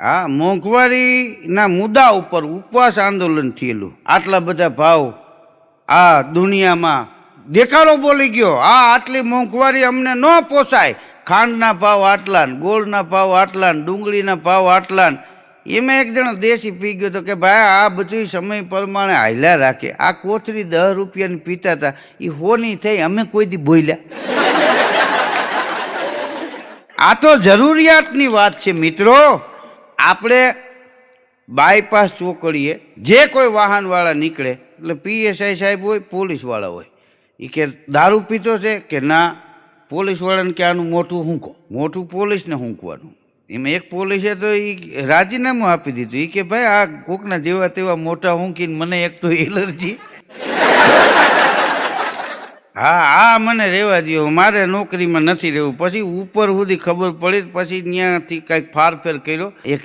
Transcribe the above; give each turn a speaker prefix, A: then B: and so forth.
A: હા, મોંઘવારીના મુદ્દા ઉપર ઉપવાસ આંદોલન થયેલું. આટલા બધા ભાવ આ દુનિયામાં દેખાડો બોલી ગયો. આટલી મોંઘવારી અમને ન પોસાય. ખાંડના ભાવ આટલા ને, ગોળના ભાવ આટલા ને, ડુંગળીના ભાવ આટલા ને. એમાં એક જણો દેશી પી ગયો તો કે ભાઈ આ બધું સમય પ્રમાણે હાલ્યા રાખે. આ કોથળી 10 રૂપિયાની પીતા હતા, એ હોની થઈ, અમે કોઈ દી બોલ્યા? આ તો જરૂરિયાતની વાત છે મિત્રો. આપણે બાયપાસ ચોકડીએ જે કોઈ વાહનવાળા નીકળે એટલે પીએસઆઈ સાહેબ હોય, પોલીસવાળા હોય. એ કે દારૂ પીતો છે કે ના, પોલીસવાળાને કે આનું મોટું હૂંકો. મોટું પોલીસને હૂંકવાનું. એમાં એક પોલીસે તો એ રાજીનામું આપી દીધું. એ કે ભાઈ આ કોકના જેવા તેવા મોટા હૂંકીને મને એક તો એલર્જી. હા મને રહેવા દો, મારે નોકરીમાં નથી રહેવું. પછી ઉપર સુધી ખબર પડી, પછી ત્યાંથી કંઈક ફારફેર કર્યો. એક